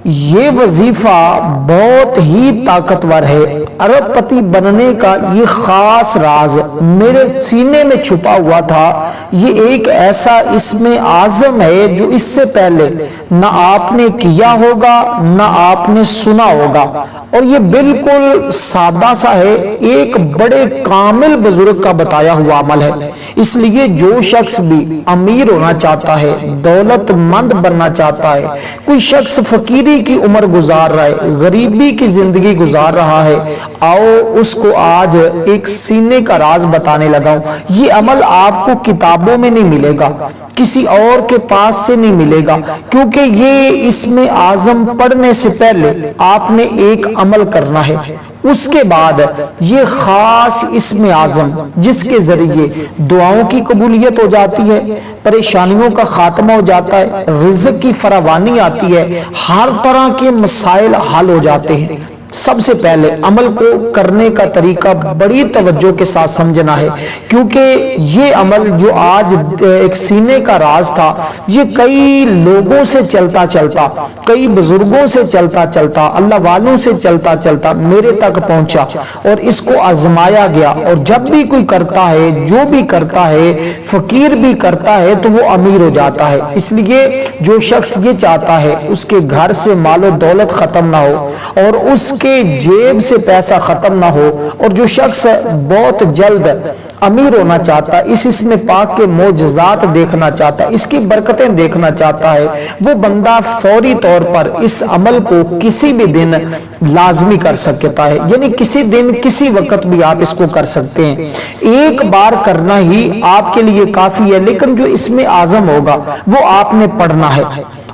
یہ وظیفہ بہت ہی طاقتور ہے۔ ارب پتی بننے کا یہ خاص راز میرے سینے میں چھپا ہوا تھا۔ یہ ایک ایسا اسم اعظم ہے جو اس سے پہلے نہ آپ نے کیا ہوگا نہ آپ نے سنا ہوگا، اور یہ بالکل سادہ سا ہے، ایک بڑے کامل بزرگ کا بتایا ہوا عمل ہے۔ اس لیے جو شخص بھی امیر ہونا چاہتا ہے، دولت مند بننا چاہتا ہے، کوئی شخص فقیری کی عمر گزار رہا ہے، غریبی کی زندگی گزار رہا ہے، آؤ اس کو آج ایک سینے کا راز بتانے لگا ہوں۔ یہ عمل آپ کو کتابوں میں نہیں ملے گا، کسی اور کے پاس سے نہیں ملے گا، کیونکہ یہ اسم اعظم پڑھنے سے پہلے آپ نے ایک عمل کرنا ہے۔ اس کے بعد یہ خاص اسم اعظم جس کے ذریعے دعاؤں کی قبولیت ہو جاتی ہے، پریشانیوں کا خاتمہ ہو جاتا ہے، رزق کی فراوانی آتی ہے، ہر طرح کے مسائل حل ہو جاتے ہیں۔ سب سے پہلے عمل کو کرنے کا طریقہ بڑی توجہ کے ساتھ سمجھنا ہے، کیونکہ یہ عمل جو آج ایک سینے کا راز تھا، یہ کئی لوگوں سے چلتا چلتا، کئی بزرگوں سے چلتا چلتا، اللہ والوں سے چلتا چلتا میرے تک پہنچا اور اس کو آزمایا گیا۔ اور جب بھی کوئی کرتا ہے، جو بھی کرتا ہے، فقیر بھی کرتا ہے تو وہ امیر ہو جاتا ہے۔ اس لیے جو شخص یہ چاہتا ہے اس کے گھر سے مال و دولت ختم نہ ہو اور اس کے جیب سے پیسہ ختم نہ ہو، اور جو شخص بہت جلد امیر ہونا چاہتا ہے، اس اسم پاک کے معجزات دیکھنا چاہتا ہے، اس کی برکتیں دیکھنا چاہتا ہے، وہ بندہ فوری طور پر اس عمل کو کسی بھی دن لازمی کر سکتا ہے، یعنی کسی دن کسی وقت بھی آپ اس کو کر سکتے ہیں۔ ایک بار کرنا ہی آپ کے لیے کافی ہے، لیکن جو اسم اعظم ہوگا وہ آپ نے پڑھنا ہے،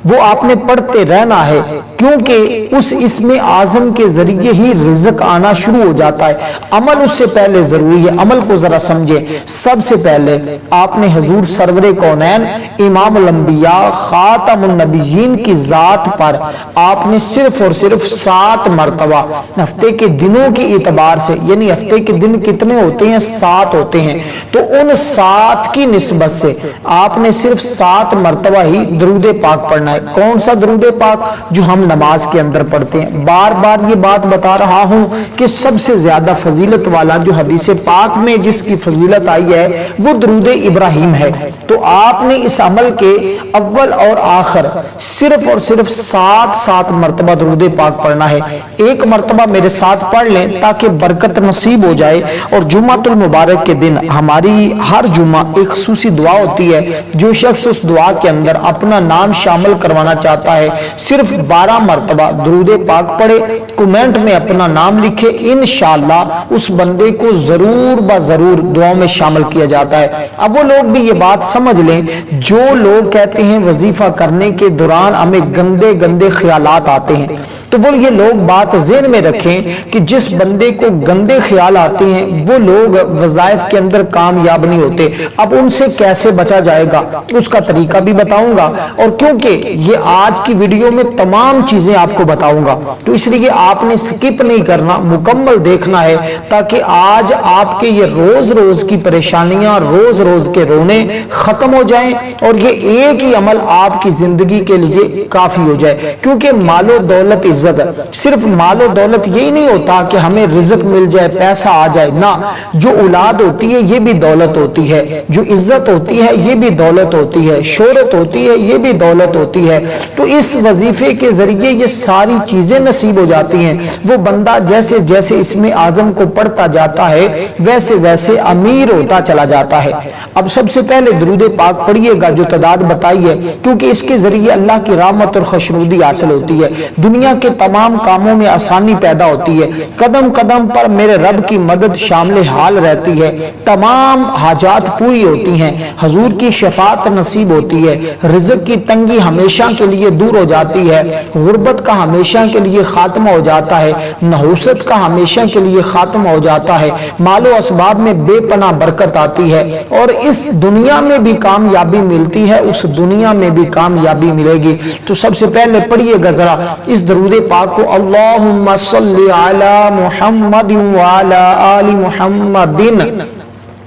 وہ آپ نے پڑھتے رہنا ہے، کیونکہ اس اسم اعظم کے ذریعے ہی رزق آنا شروع ہو جاتا ہے۔ عمل اس سے پہلے ضروری ہے، عمل کو ذرا سمجھے۔ سب سے پہلے آپ نے حضور سرور کونین امام الانبیاء خاتم النبیین کی ذات پر آپ نے صرف اور صرف 7 مرتبہ ہفتے کے دنوں کے اعتبار سے، یعنی ہفتے کے دن کتنے ہوتے ہیں؟ 7 ہوتے ہیں، تو ان 7 کی نسبت سے آپ نے صرف 7 مرتبہ ہی درود پاک پڑھنا ہے۔ کون سا درود پاک؟ جو ہم نماز کے اندر پڑھتے ہیں۔ بار بار یہ بات بتا رہا ہوں کہ سب سے زیادہ فضیلت والا جو حدیث پاک میں جس کی فضیلت آئی ہے وہ درود ابراہیم ہے۔ تو آپ نے اس عمل کے اول اور آخر صرف اور صرف 7 مرتبہ درود پاک پڑھنا ہے۔ ایک مرتبہ میرے ساتھ پڑھ لیں تاکہ برکت نصیب ہو جائے۔ اور جمعۃ المبارک کے دن ہماری ہر جمعہ ایک خصوصی دعا ہوتی ہے، جو شخص اس دعا کے اندر اپنا نام شامل کروانا چاہتا ہے صرف 12 مرتبہ درود پاک پڑھے، کومنٹ میں اپنا نام لکھے، انشاءاللہ اس بندے کو ضرور ضرور دعاؤں میں شامل کیا جاتا ہے۔ اب وہ لوگ بھی یہ بات سمجھ لیں جو لوگ کہتے ہیں وظیفہ کرنے کے دوران ہمیں گندے گندے خیالات آتے ہیں، تو وہ یہ لوگ بات ذہن میں رکھیں کہ جس بندے کو گندے خیال آتے ہیں وہ لوگ وظائف کے اندر کامیاب نہیں ہوتے۔ اب ان سے کیسے بچا جائے گا اس کا طریقہ بھی بتاؤں گا، اور کیونکہ یہ آج کی ویڈیو میں تمام چیزیں آپ کو بتاؤں گا تو اس لیے آپ نے سکپ نہیں کرنا، مکمل دیکھنا ہے، تاکہ آج آپ کے یہ روز روز کی پریشانیاں، روز روز کے رونے ختم ہو جائیں اور یہ ایک ہی عمل آپ کی زندگی کے لیے کافی ہو جائے۔ کیونکہ مال و دولت عزت، صرف مال و دولت یہی نہیں ہوتا کہ ہمیں رزق مل جائے، پیسہ آ جائے، نہ، جو اولاد ہوتی ہے یہ بھی دولت ہوتی ہے، جو عزت ہوتی ہے یہ بھی دولت ہوتی ہے، شہرت ہوتی ہے یہ بھی دولت ہوتی ہے۔ تو اس وظیفے کے ذریعے یہ ساری چیزیں نصیب ہو جاتی ہیں۔ وہ بندہ جیسے جیسے اسم اعظم کو پڑھتا جاتا ہے ویسے ویسے امیر ہوتا چلا جاتا ہے۔ اب سب سے پہلے درود پاک پڑھیے گا جو تعداد بتائی ہے، کیونکہ اس کے ذریعے اللہ کی رحمت اور خوشنودی حاصل ہوتی ہے، دنیا کے تمام کاموں میں آسانی پیدا ہوتی ہے، قدم قدم پر میرے رب کی مدد شامل حال رہتی ہے، تمام حاجات پوری ہوتی ہیں، حضور کی شفاعت نصیب ہوتی ہے، رزق کی تنگی ہمیشہ کے لیے دور ہو جاتی ہے، غربت کا ہمیشہ کے لیے خاتمہ ہو جاتا ہے، نحوست کا ہمیشہ کے لیے خاتمہ ہو جاتا ہے، مال و اسباب میں بے پناہ برکت آتی ہے، اور اس دنیا میں بھی کامیابی ملتی ہے، اس دنیا میں بھی کامیابی ملے گی۔ تو سب سے پہلے پڑھیے گا ذرا اس درود پاک کو، اللہم صلی علی محمد وعلی آل محمد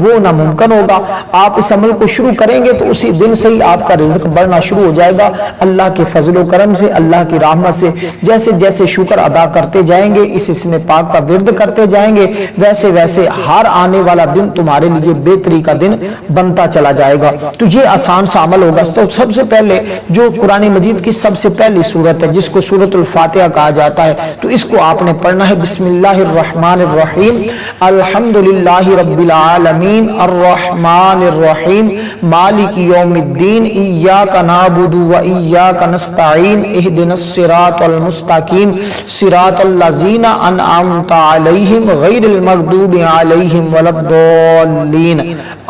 وہ ناممکن ہوگا. آپ اس عمل کو شروع کریں گے تو اسی دن سے ہی آپ کا رزق بڑھنا شروع ہو جائے گا اللہ کے فضل و کرم سے, اللہ کی رحمت سے. جیسے جیسے شکر ادا کرتے جائیں گے, اس اسم پاک کا ورد کرتے جائیں گے, ویسے ویسے ہر آنے والا دن تمہارے لیے بہتری کا دن بنتا چلا جائے گا. تو یہ آسان سا عمل ہوگا. تو سب سے پہلے جو قرآن مجید کی سب سے پہلی سورت ہے جس کو سورۃ الفاتحہ کہا جاتا ہے, تو اس کو آپ نے پڑھنا ہے. بسم اللہ الرحمن الرحیم, الحمدللہ رب العالمین, الرحمن الرحیم, مالک یوم الدین, ایاک نعبد و ایاک نستعین, اہدنا الصراط المستقیم, صراط الذین انعمت علیہم غیر المغضوب علیہم ولا الضالین,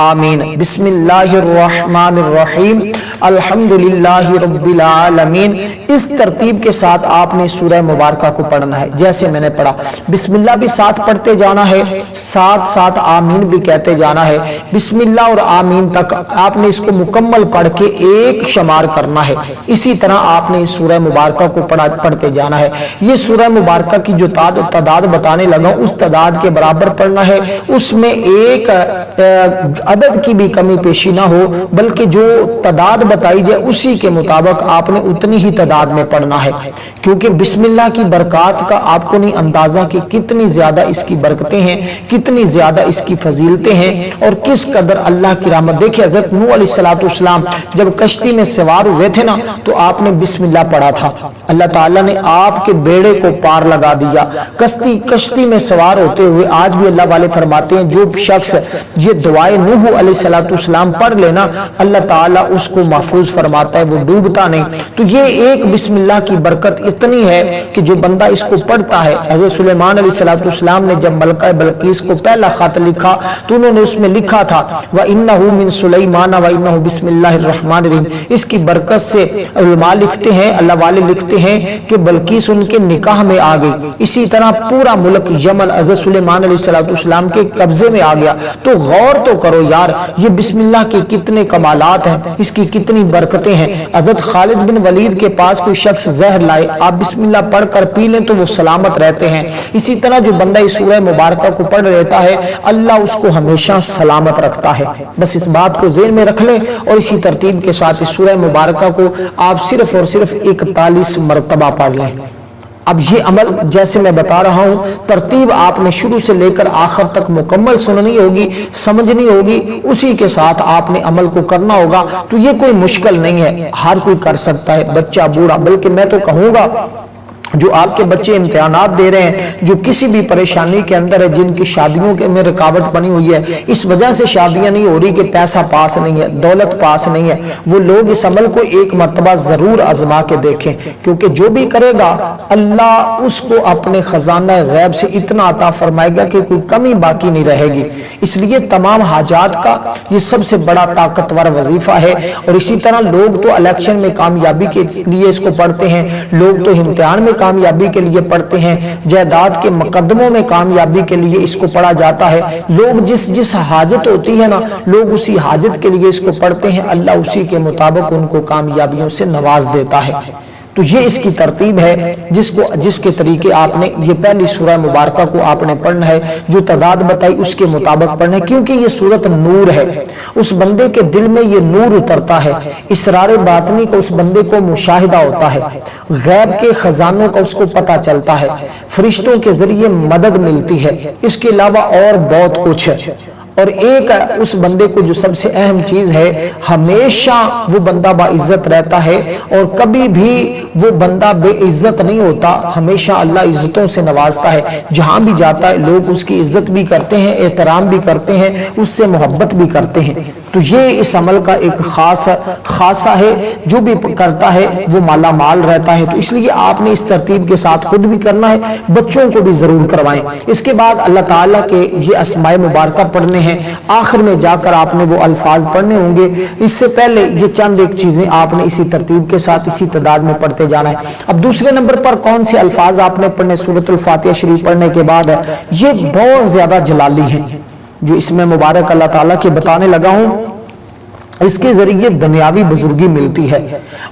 آمین. بسم اللہ الرحمن الرحیم, الحمدللہ رب العالمین. اس ترتیب کے ساتھ آپ نے سورہ مبارکہ کو پڑھنا ہے جیسے میں نے پڑھا. بسم اللہ بھی ساتھ پڑھتے جانا ہے, ساتھ ساتھ آمین بھی کہتے جانا ہے. بسم اللہ اور آمین تک آپ نے اس کو مکمل پڑھ کے ایک شمار کرنا ہے. اسی طرح آپ نے سورہ مبارکہ کو پڑھتے جانا ہے. یہ سورہ مبارکہ کی جو تعداد بتانے لگا اس تعداد کے برابر پڑھنا ہے. اس میں ایک عدد کی بھی کمی پیشی نہ ہو, بلکہ جو تعداد بتائی جائے اسی کے مطابق آپ نے اتنی ہی تعداد میں پڑھنا ہے. کیونکہ بسم اللہ کی برکات کا آپ کو نہیں اندازہ کہ کتنی زیادہ اس کی برکتیں ہیں, کتنی زیادہ اس کی فضیلتیں ہیں, اور کس قدر اللہ کی رحمت. دیکھیں حضرت نوح علیہ السلام جب کشتی میں سوار ہوئے تھے نا, تو آپ نے بسم اللہ پڑھا تھا. اللہ تعالیٰ نے آپ کے بیڑے کو پار لگا دیا. کشتی میں سوار ہوتے ہوئے آج بھی اللہ والے فرماتے ہیں جو شخص یہ دعائے نوح علیہ السلام پڑھ لینا, اللہ تعالیٰ اس کو محفوظ فرماتا ہے, وہ ڈوبتا نہیں. تو یہ ایک بسم اللہ کی برکت اتنی ہے کہ جو بندہ اس کو پڑھتا ہے. حضرت سلیمان علیہ السلام نے جب ملکہ بلقیس کو پہلا خط لکھا تو انہوں نے اس میں لکھا تھا وَإِنَّهُ مِن سُلَيْمَانَ وَإِنَّهُ بِسْمِ اللَّهِ الرَّحْمَنِ الرَّحِيمِ. اس کی برکت سے علماء لکھتے ہیں, اللہ والے لکھتے ہیں کہ بلقیس ان کے نکاح میں آ گئی. اسی طرح پورا ملک یمن حضرت سلیمان علیہ السلام کے قبضے میں آ گیا. تو غور تو کرو یار, یہ بسم اللہ کے کتنے کمالات ہیں, اس کی کتنی برکتیں ہیں. حضرت خالد بن ولید کے پاس کوئی شخص زہر لائے, آپ بسم اللہ پڑھ کر پی لیں تو وہ سلامت رہتے ہیں. اسی طرح جو بندہ اس سورہ مبارکہ کو پڑھ لیتا ہے اللہ اس کو ہمیشہ سلامت رکھتا ہے. بس اس بات کو ذہن میں رکھ لیں, اور اسی ترتیب کے ساتھ اس سورہ مبارکہ کو آپ صرف اور صرف 41 مرتبہ پڑھ لیں. اب یہ عمل جیسے میں بتا رہا ہوں ترتیب آپ نے شروع سے لے کر آخر تک مکمل سننی ہوگی, سمجھنی ہوگی, اسی کے ساتھ آپ نے عمل کو کرنا ہوگا. تو یہ کوئی مشکل نہیں ہے, ہر کوئی کر سکتا ہے, بچہ بوڑھا. بلکہ میں تو کہوں گا جو آپ کے بچے امتحانات دے رہے ہیں, جو کسی بھی پریشانی کے اندر ہے, جن کی شادیوں کے میں رکاوٹ بنی ہوئی ہے, اس وجہ سے شادیاں نہیں ہو رہی کہ پیسہ پاس نہیں ہے, دولت پاس نہیں ہے, وہ لوگ اس عمل کو ایک مرتبہ ضرور آزما کے دیکھیں. کیونکہ جو بھی کرے گا اللہ اس کو اپنے خزانہ غیب سے اتنا عطا فرمائے گا کہ کوئی کمی باقی نہیں رہے گی. اس لیے تمام حاجات کا یہ سب سے بڑا طاقتور وظیفہ ہے. اور اسی طرح لوگ تو الیکشن میں کامیابی کے لیے اس کو پڑھتے ہیں, لوگ تو امتحان میں کامیابی کے لیے پڑھتے ہیں, جائیداد کے مقدموں میں کامیابی کے لیے اس کو پڑھا جاتا ہے. لوگ جس حاجت ہوتی ہے نا, لوگ اسی حاجت کے لیے اس کو پڑھتے ہیں, اللہ اسی کے مطابق ان کو کامیابیوں سے نواز دیتا ہے. تو یہ اس کی ترتیب ہے جس کے طریقے آپ نے یہ پہلی سورہ مبارکہ کو آپ نے پڑھنا ہے, جو تعداد بتائی اس کے مطابق پڑھنا ہے. کیونکہ یہ سورت نور ہے, اس بندے کے دل میں یہ نور اترتا ہے, اسرار باطنی کا اس بندے کو مشاہدہ ہوتا ہے, غیب کے خزانوں کا اس کو پتہ چلتا ہے, فرشتوں کے ذریعے مدد ملتی ہے, اس کے علاوہ اور بہت کچھ ہے. اور ایک اس بندے کو جو سب سے اہم چیز ہے, ہمیشہ وہ بندہ باعزت رہتا ہے, اور کبھی بھی وہ بندہ بے عزت نہیں ہوتا, ہمیشہ اللہ عزتوں سے نوازتا ہے. جہاں بھی جاتا ہے لوگ اس کی عزت بھی کرتے ہیں, احترام بھی کرتے ہیں, اس سے محبت بھی کرتے ہیں. تو یہ اس عمل کا ایک خاصہ ہے, جو بھی کرتا ہے وہ مالا مال رہتا ہے. تو اس لیے آپ نے اس ترتیب کے ساتھ خود بھی کرنا ہے, بچوں کو بھی ضرور کروائیں. اس کے بعد اللہ تعالیٰ کے یہ اسماء مبارکہ پڑھنے ہیں, آخر میں جا کر آپ نے وہ الفاظ پڑھنے ہوں گے. اس سے پہلے یہ چند ایک چیزیں آپ نے اسی ترتیب کے ساتھ اسی تعداد میں پڑھتے جانا ہے. اب دوسرے نمبر پر کون سے الفاظ آپ نے پڑھنے سورۃ الفاتحہ شریف پڑھنے کے بعد, یہ بہت زیادہ جلالی ہیں جو اس میں مبارک اللہ تعالیٰ کے بتانے لگا ہوں. اس کے ذریعے دنیاوی بزرگی ملتی ہے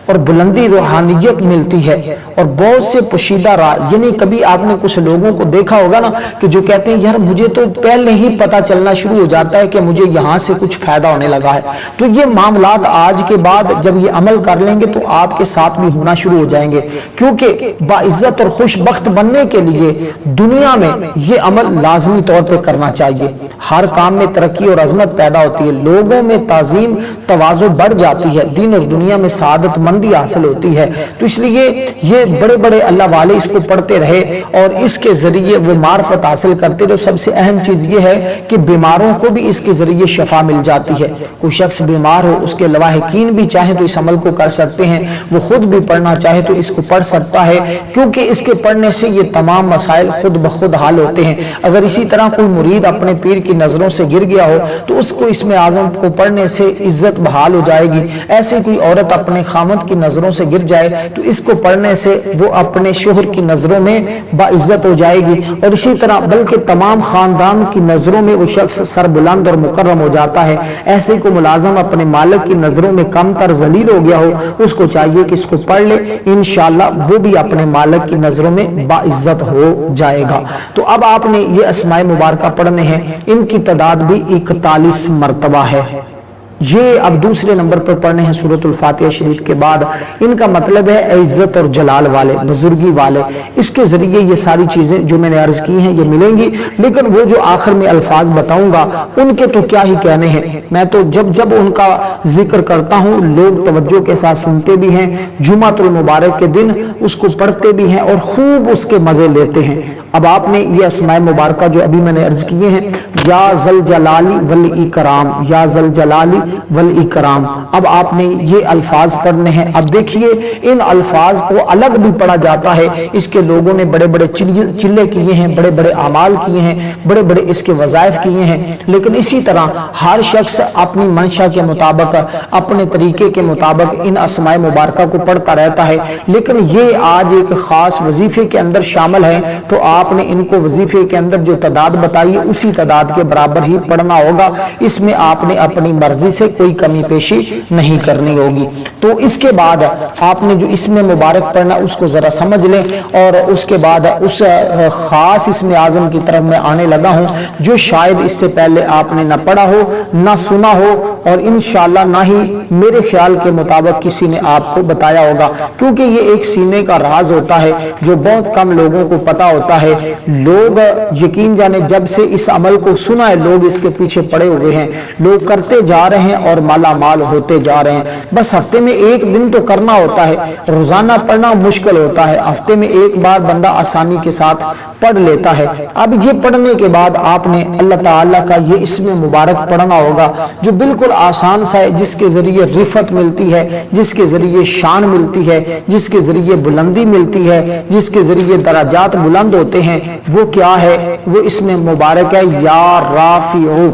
اور بلندی روحانیت ملتی ہے اور بہت سے پوشیدہ راز، یعنی کبھی آپ نے کچھ لوگوں کو دیکھا ہوگا نا کہ جو کہتے ہیں یار مجھے تو پہلے ہی پتا چلنا شروع ہو جاتا ہے کہ مجھے یہاں سے کچھ فائدہ ہونے لگا ہے. تو یہ معاملات آج کے بعد جب یہ عمل کر لیں گے تو آپ کے ساتھ بھی ہونا شروع ہو جائیں گے، کیونکہ باعزت اور خوش بخت بننے کے لیے دنیا میں یہ عمل لازمی طور پہ کرنا چاہیے. ہر کام میں ترقی اور عظمت پیدا ہوتی ہے، لوگوں میں تعظیم تواضع بڑھ جاتی ہے، دین اور دنیا میں سعادت مندی حاصل ہوتی ہے. تو اس لیے یہ بڑے بڑے اللہ والے اس کو پڑھتے رہے اور اس کے ذریعے وہ معرفت حاصل کرتے رہے. سب سے اہم چیز یہ ہے کہ بیماروں کو بھی اس کے ذریعے شفا مل جاتی ہے. کوئی شخص بیمار ہو، اس کے لواحقین بھی چاہیں تو اس عمل کو کر سکتے ہیں، وہ خود بھی پڑھنا چاہے تو اس کو پڑھ سکتا ہے، کیونکہ اس کے پڑھنے سے یہ تمام مسائل خود بخود حل ہوتے ہیں. اگر اسی طرح کوئی مرید اپنے پیر کی نظروں سے گر گیا ہو تو اس کو اسم اعظم کو پڑھنے سے عزت بحال ہو جائے گی. ایسے کوئی عورت اپنے خامد کی نظروں سے گر جائے تو اس کو پڑھنے سے وہ اپنے شوہر کی نظروں میں باعزت ہو جائے گی، اور اسی طرح بلکہ تمام خاندان کی نظروں میں وہ شخص سربلند اور مکرم ہو جاتا ہے. ایسے کو ملازم اپنے مالک کی نظروں میں کم تر ذلیل ہو گیا ہو، اس کو چاہیے کہ اس کو پڑھ لے، انشاءاللہ وہ بھی اپنے مالک کی نظروں میں باعزت ہو جائے گا. تو اب آپ نے یہ اسماء مبارکہ پڑھنے ہیں، ان کی تعداد بھی 41 مرتبہ ہے. یہ اب دوسرے نمبر پر پڑھنے ہیں سورۃ الفاتحہ شریف کے بعد. ان کا مطلب ہے عزت اور جلال والے، بزرگی والے. اس کے ذریعے یہ ساری چیزیں جو میں نے عرض کی ہیں یہ ملیں گی، لیکن وہ جو آخر میں الفاظ بتاؤں گا ان کے تو کیا ہی کہنے ہیں. میں تو جب ان کا ذکر کرتا ہوں لوگ توجہ کے ساتھ سنتے بھی ہیں، جمعۃ المبارک کے دن اس کو پڑھتے بھی ہیں اور خوب اس کے مزے لیتے ہیں. اب آپ نے یہ اسماء مبارکہ جو ابھی میں نے عرض کیے ہیں، یا ذل جلالی والاکرام، یا ذل جلالی والاکرام، اب آپ نے یہ الفاظ پڑھنے ہیں. اب دیکھیے ان الفاظ کو الگ بھی پڑھا جاتا ہے. اس کے لوگوں نے بڑے بڑے چلے کیے ہیں، بڑے بڑے اعمال کیے ہیں، بڑے بڑے اس کے وظائف کیے ہیں، لیکن اسی طرح ہر شخص اپنی منشا کے مطابق، اپنے طریقے کے مطابق ان اسماء مبارکہ کو پڑھتا رہتا ہے. لیکن یہ آج ایک خاص وظیفے کے اندر شامل ہے، تو آپ نے ان کو وظیفے کے اندر جو تعداد بتائی ہے اسی تعداد کے برابر ہی پڑھنا ہوگا. اس میں آپ نے اپنی مرضی سے کوئی کمی پیشی نہیں کرنی ہوگی. تو اس کے بعد آپ نے جو اسم مبارک پڑھنا اس کو ذرا سمجھ لیں، اور اس کے بعد اس خاص اسم اعظم کی طرف میں آنے لگا ہوں جو شاید اس سے پہلے آپ نے نہ پڑھا ہو نہ سنا ہو، اور انشاءاللہ نہ ہی میرے خیال کے مطابق کسی نے آپ کو بتایا ہوگا، کیونکہ یہ ایک سینے کا راز ہوتا ہے جو بہت کم لوگوں کو پتا ہوتا ہے. لوگ یقین جانے جب سے اس عمل کو سنا ہے لوگ اس کے پیچھے پڑے ہوئے ہیں، لوگ کرتے جا رہے ہیں اور مالا مال ہوتے جا رہے ہیں. بس ہفتے میں ایک دن تو کرنا ہوتا ہے، روزانہ پڑھنا مشکل ہوتا ہے، ہفتے میں ایک بار بندہ آسانی کے ساتھ پڑھ لیتا ہے. اب یہ پڑھنے کے بعد آپ نے اللہ تعالیٰ کا یہ اسم مبارک پڑھنا ہوگا جو بالکل آسان سا ہے، جس کے ذریعے رفعت ملتی ہے، جس کے ذریعے شان ملتی ہے، جس کے ذریعے بلندی ملتی ہے، جس کے ذریعے درجات بلند ہوتے ہیں. وہ کیا ہے؟ وہ اسم مبارک ہے یا رافعو،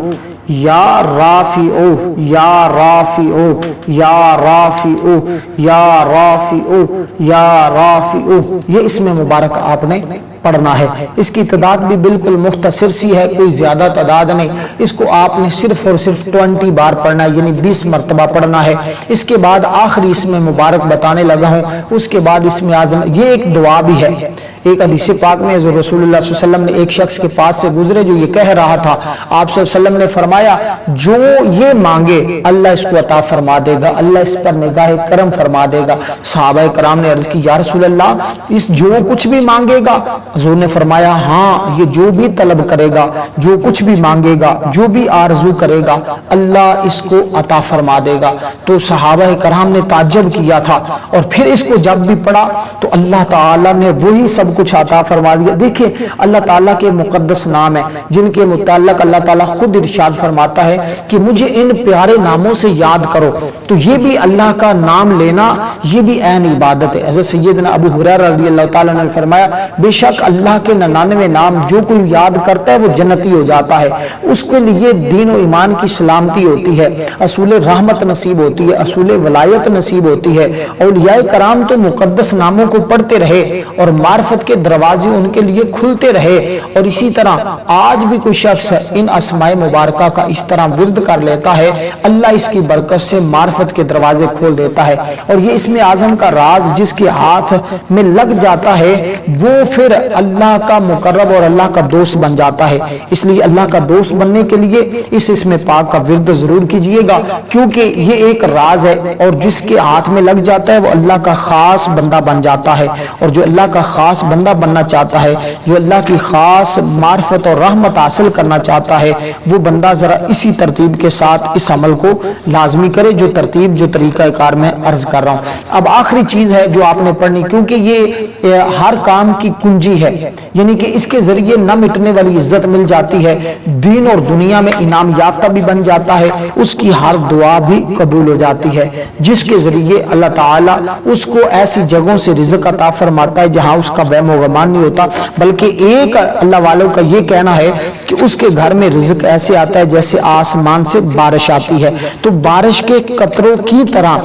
یا رافعو، یا رافعو، یا رافعو، یا رافعو، یا رافعو. یہ اسم مبارک آپ نے پڑھنا ہے. اس کی تعداد بھی بالکل مختصر سی ہے، کوئی زیادہ تعداد نہیں. اس کو آپ نے صرف اور صرف 20 بار پڑھنا ہے، یعنی 20 مرتبہ پڑھنا ہے. اس کے بعد آخری اسم مبارک بتانے لگا ہوں. اس کے بعد اسم اعظم، یہ ایک دعا بھی ہے. ایک حدیث پاک میں حضور رسول اللہ صلی اللہ علیہ وسلم نے ایک شخص کے پاس سے گزرے جو یہ کہہ رہا تھا. آپ صلی اللہ علیہ وسلم نے فرمایا جو یہ مانگے اللہ اس کو عطا فرما دے گا، اللہ اس پر نگاہ کرم فرما دے گا. صحابہ کرام نے عرض کی یا رسول اللہ اس جو کچھ بھی مانگے گا؟ حضور نے فرمایا ہاں، یہ جو بھی طلب کرے گا، جو کچھ بھی مانگے گا، جو بھی آرزو کرے گا اللہ اس کو عطا فرما دے گا. تو صحابہ کرام نے تعجب کیا تھا، اور پھر اس کو جب بھی پڑھا تو اللہ تعالیٰ نے وہی سب کچھ عطا فرما دیا. دیکھیں اللہ تعالیٰ کے مقدس نام ہیں جن کے متعلق اللہ تعالیٰ خود ارشاد فرماتا ہے کہ مجھے ان پیارے ناموں سے یاد کرو. تو یہ بھی اللہ کا نام لینا یہ بھی عین عبادت ہے. حضرت سیدنا ابو ہریرہ رضی اللہ تعالیٰ نے فرمایا بے شک اللہ کے 99 نام جو کوئی یاد کرتا ہے وہ جنتی ہو جاتا ہے. اس کے لیے دین و ایمان کی سلامتی ہوتی ہے، اصول رحمت نصیب ہوتی ہے، اصول ولایت نصیب ہوتی ہے. اولیاء کرام تو مقدس ناموں کو پڑھتے رہے اور معرفت معرفت کے دروازے ان کے لیے کھلتے رہے۔ اور اسی طرح آج بھی کوئی شخص ان اسماء مبارکہ کا اس طرح ورد کر لیتا ہے، اللہ اس کی برکت سے معرفت کے دروازے کھول دیتا ہے۔ اور یہ اسم اعظم کا راز جس کے ہاتھ میں لگ جاتا ہے وہ پھر اللہ کا مقرب اور اللہ کا دوست بن جاتا ہے۔ اس لیے اللہ کا دوست بننے کے لیے اس اسم پاک کا ورد ضرور کیجئے گا، کیونکہ یہ ایک راز ہے اور جس کے ہاتھ میں لگ جاتا ہے وہ اللہ کا خاص بندہ بن جاتا ہے۔ اور جو اللہ کا خاص بندہ بننا چاہتا ہے، جو اللہ کی خاص معرفت اور رحمت حاصل کرنا چاہتا ہے، وہ بندہ ذرا اسی ترتیب کے ساتھ اس عمل کو لازمی کرے جو ترتیب جو طریقہ کار میں عرض کر رہا ہوں۔ اب آخری چیز ہے جو آپ نے پڑھنی، کیونکہ یہ ہر کام کی کنجی ہے، یعنی کہ اس کے ذریعے نہ مٹنے والی عزت مل جاتی ہے، دین اور دنیا میں انعام یافتہ بھی بن جاتا ہے، اس کی ہر دعا بھی قبول ہو جاتی ہے، جس کے ذریعے اللہ تعالیٰ اس کو ایسی جگہوں سے رزق عطا فرماتا ہے جہاں اس کا وہم و گمان نہیں ہوتا، بلکہ ایک اللہ والوں کا یہ کہنا ہے کہ اس کے گھر میں رزق ایسے آتا ہے جیسے آسمان سے بارش آتی ہے، تو بارش کے قطروں کی طرح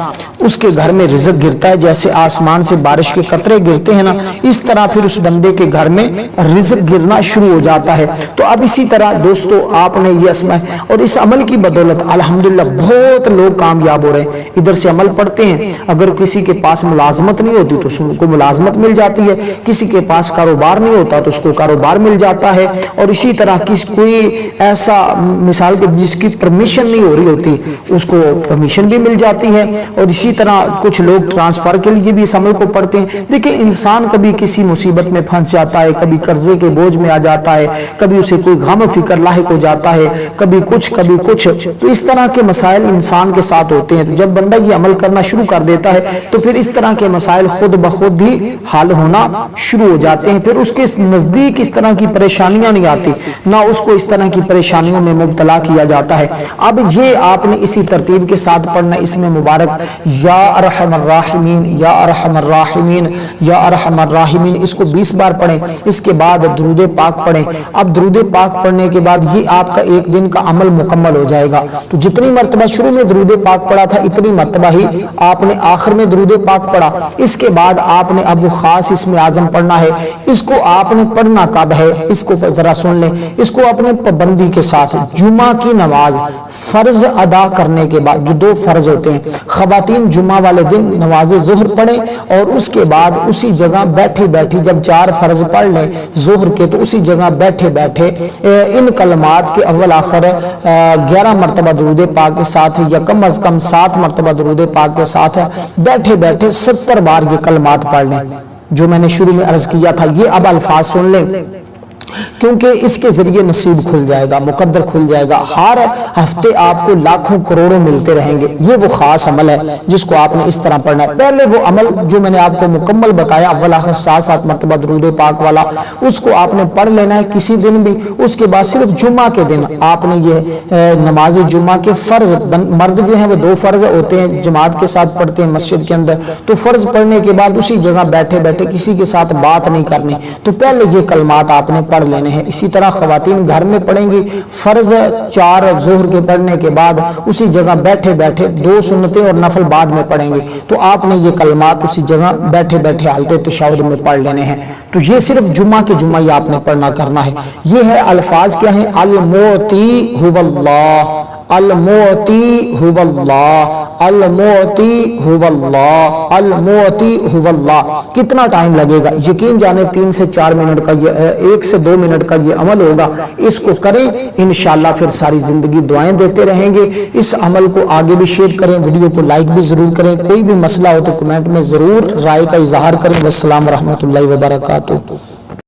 اس کے گھر میں رزق گرتا ہے، جیسے آسمان سے بارش کے قطرے گرتے ہیں نا، اس طرح پھر اس بندے کے گھر میں رزق گرنا شروع ہو جاتا ہے۔ تو اب اسی طرح دوستو آپ نے یہ اسماء اور اس عمل کی بدولت الحمدللہ بہت لوگ کامیاب ہو رہے ہیں۔ ادھر سے عمل پڑھتے ہیں، اگر کسی کے پاس ملازمت نہیں ہوتی تو اس کو ملازمت مل جاتی ہے، کسی کے پاس کاروبار نہیں ہوتا تو اس کو کاروبار مل جاتا ہے، اور اسی طرح کوئی ایسا مثال کے جس کی پرمیشن نہیں ہو رہی ہوتی اس کو پرمیشن بھی مل جاتی ہے، اور اسی طرح کچھ لوگ ٹرانسفر کے لیے بھی اس عمل کو پڑھتے ہیں۔ دیکھیں انسان کبھی کسی مصیبت میں پھنس جاتا ہے، کبھی قرضے کے بوجھ میں آ جاتا ہے، کبھی اسے کوئی غم و فکر لاحق ہو جاتا ہے، کبھی کچھ تو اس طرح کے مسائل انسان کے ساتھ ہوتے ہیں۔ تو جب بندہ یہ عمل کرنا شروع کر دیتا ہے تو پھر اس طرح کے مسائل خود بخود ہی حل ہونا شروع ہو جاتے ہیں، پھر اس کے نزدیک اس طرح کی پریشانیاں نہیں آتی، نہ اس کو اس طرح کی پریشانیوں میں مبتلا کیا جاتا ہے۔ اب یہ آپ نے اسی ترتیب کے ساتھ پڑھنا، اس میں مبارک یا ارحم الراحمین یا ارحم الراحمین یا ارحم الراحمین، اس کو 20 بار پڑھیں، اس کے بعد درود پاک پڑھیں۔ اب درود پاک پڑھنے کے بعد یہ آپ کا ایک دن کا عمل مکمل ہو جائے گا۔ تو جتنی مرتبہ شروع میں درود پاک پڑھا تھا اتنی مرتبہ ہی آپ نے آخر میں درود پاک پڑھا۔ اس کے بعد آپ نے اب وہ خاص اسم اعظم پڑھنا ہے۔ اس کو آپ نے پڑھنا کب ہے اس کو ذرا سن لیں، اس کو اپنے پابندی کے ساتھ جمعہ کی نماز فرض ادا کرنے کے بعد، جو 2 فرض ہوتے ہیں، خواتین جمعہ والے دن نماز ظہر پڑھیں اور اس کے بعد اسی جگہ بیٹھے بیٹھے جب 4 فرض پڑھ لیں ظہر کے تو اسی جگہ بیٹھے بیٹھے ان کلمات کے اول آخر 11 مرتبہ درود پاک کے ساتھ یا کم از کم 7 مرتبہ درود پاک کے ساتھ بیٹھے بیٹھے 70 بار یہ کلمات پڑھ لیں جو میں نے شروع میں عرض کیا تھا۔ یہ اب الفاظ سن لیں کیونکہ اس کے ذریعے نصیب کھل جائے گا، مقدر کھل جائے گا، ہر ہفتے آپ کو لاکھوں کروڑوں ملتے رہیں گے۔ یہ وہ خاص عمل ہے جس کو آپ نے اس طرح پڑھنا ہے۔ پہلے وہ عمل جو میں نے آپ کو مکمل بتایا اول آخر 7 مرتبہ درود پاک والا، اس کو آپ نے پڑھ لینا ہے کسی دن بھی۔ اس کے بعد صرف جمعہ کے دن آپ نے یہ نماز جمعہ کے فرض، مرد جو ہیں وہ 2 فرض ہوتے ہیں جماعت کے ساتھ پڑھتے ہیں مسجد کے اندر، تو فرض پڑھنے کے بعد اسی جگہ بیٹھے بیٹھے کسی کے ساتھ بات نہیں کرنی، تو پہلے یہ کلمات آپ نے پڑھ لینے ہیں۔ اسی طرح خواتین گھر میں پڑھیں گی، فرض 4 ظہر کے پڑھنے کے بعد اسی جگہ بیٹھے بیٹھے 2 سنتیں اور نفل بعد میں پڑھیں گی، تو آپ نے یہ کلمات اسی جگہ بیٹھے بیٹھے حالت تشہد میں پڑھ لینے ہیں۔ تو یہ صرف جمعہ کے جمعہ ہی آپ نے پڑھنا کرنا ہے۔ یہ ہے الفاظ کیا ہیں؟ المعطی هو اللہ، المعطی هو اللہ، المعطی هو اللہ، المعطی هو اللہ۔ کتنا ٹائم لگے گا؟ یقین جانے 3 سے 4 منٹ کا، یہ 1 سے 2 منٹ کا یہ عمل ہوگا۔ اس کو کریں انشاءاللہ پھر ساری زندگی دعائیں دیتے رہیں گے۔ اس عمل کو آگے بھی شیئر کریں، ویڈیو کو لائک بھی ضرور کریں، کوئی بھی مسئلہ ہو تو کمنٹ میں ضرور رائے کا اظہار کریں۔ والسلام ورحمۃ اللہ وبرکاتہ۔